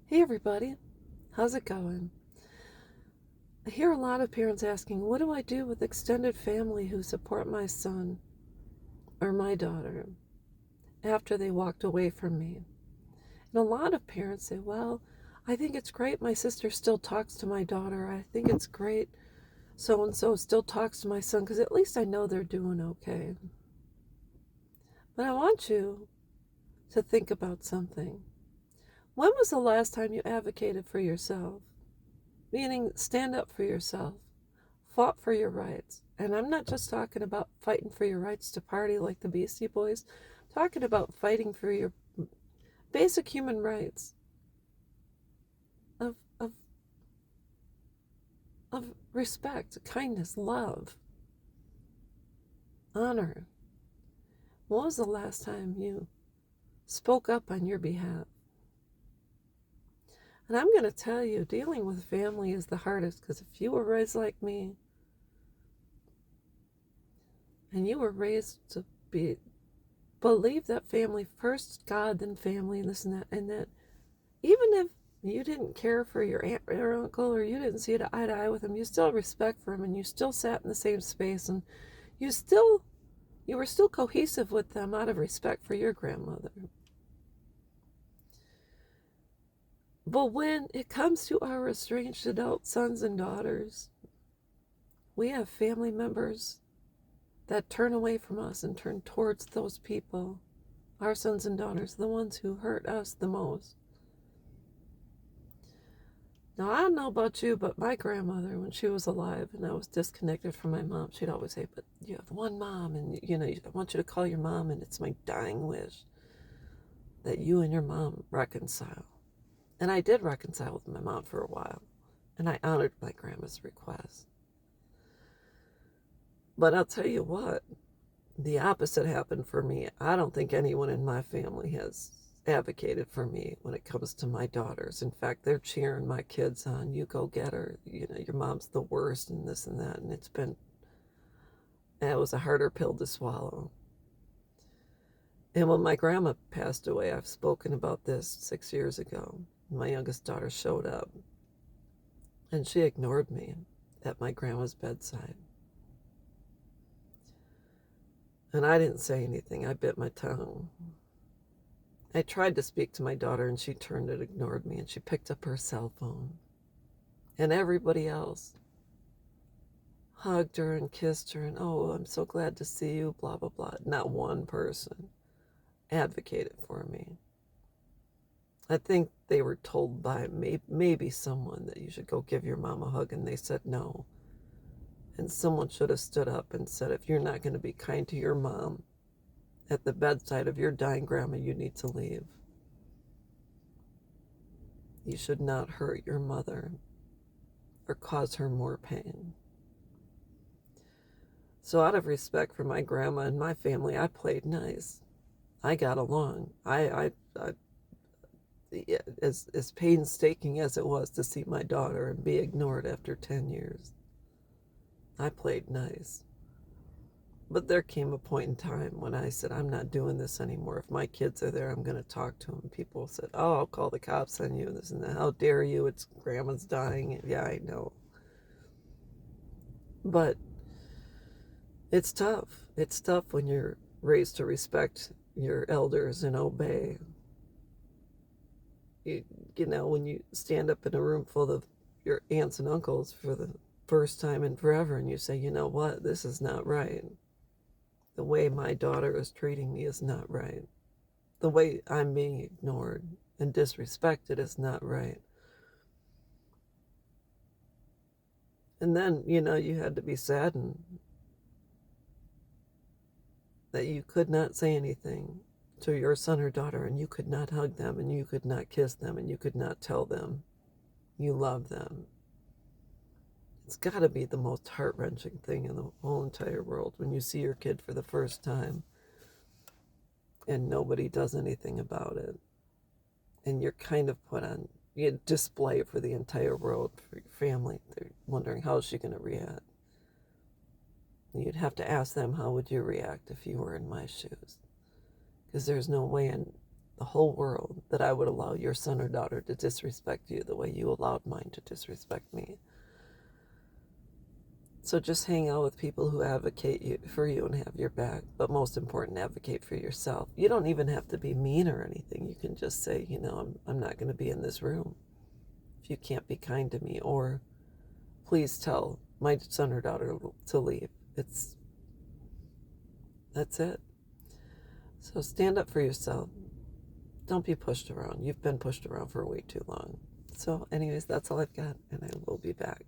Hey everybody, how's it going? I hear a lot of parents asking, what do I do with extended family who support my son or my daughter after they walked away from me? And a lot of parents say, well, I think it's great my sister still talks to my daughter. I think it's great so and so still talks to my son because at least I know they're doing okay. But I want you to think about something. When was the last time you advocated for yourself? Meaning, stand up for yourself, fought for your rights. And I'm not just talking about fighting for your rights to party like the Beastie Boys. I'm talking about fighting for your basic human rights of, of, of respect, kindness, love, honor. When was the last time you spoke up on your behalf? And I'm going to tell you, dealing with family is the hardest because if you were raised like me and you were raised to believe that family first, God, then family, and this and that, even if you didn't care for your aunt or uncle or you didn't see eye to eye with them, you still respect for them and you still sat in the same space and you were still cohesive with them out of respect for your grandmother. But when it comes to our estranged adult sons and daughters, we have family members that turn away from us and turn towards those people, our sons and daughters, the ones who hurt us the most. Now, I don't know about you, but my grandmother, when she was alive and I was disconnected from my mom, she'd always say, but you have one mom, and, I want you to call your mom, and it's my dying wish that you and your mom reconcile. And I did reconcile with my mom for a while, and I honored my grandma's request. But I'll tell you what, the opposite happened for me. I don't think anyone in my family has advocated for me when it comes to my daughters. In fact, they're cheering my kids on. You go get her. Your mom's the worst and this and that. And it was a harder pill to swallow. And when my grandma passed away, I've spoken about this 6 years ago. My youngest daughter showed up and she ignored me at my grandma's bedside. And I didn't say anything. I bit my tongue. I tried to speak to my daughter and she turned and ignored me and she picked up her cell phone. And everybody else hugged her and kissed her and, oh, I'm so glad to see you, blah, blah, blah. Not one person advocated for me. I think they were told by maybe someone that you should go give your mom a hug and they said no. And someone should have stood up and said, if you're not going to be kind to your mom at the bedside of your dying grandma, you need to leave. You should not hurt your mother or cause her more pain. So out of respect for my grandma and my family, I played nice. I got along. As painstaking as it was to see my daughter and be ignored after 10 years, I played nice. But there came a point in time when I said, I'm not doing this anymore. If my kids are there, I'm going to talk to them. People said, oh, I'll call the cops on you. This and that. How dare you? It's grandma's dying. Yeah, I know. But it's tough. It's tough when you're raised to respect your elders and obey. When you stand up in a room full of your aunts and uncles for the first time in forever and you say, you know what, this is not right. The way my daughter is treating me is not right. The way I'm being ignored and disrespected is not right. And then, you had to be saddened that you could not say anything to your son or daughter, and you could not hug them, and you could not kiss them, and you could not tell them you love them. It's got to be the most heart-wrenching thing in the whole entire world when you see your kid for the first time and nobody does anything about it. And you're kind of put on display for the entire world, for your family. They're wondering, how is she going to react? And you'd have to ask them, how would you react if you were in my shoes? Because there's no way the whole world that I would allow your son or daughter to disrespect you the way you allowed mine to disrespect me. So just hang out with people who advocate for you and have your back, but most important, advocate for yourself. You don't even have to be mean or anything. You can just say, you know, I'm not going to be in this room if you can't be kind to me, or please tell my son or daughter to leave. That's it. So stand up for yourself. Don't be pushed around. You've been pushed around for way too long. So anyways, that's all I've got, and I will be back.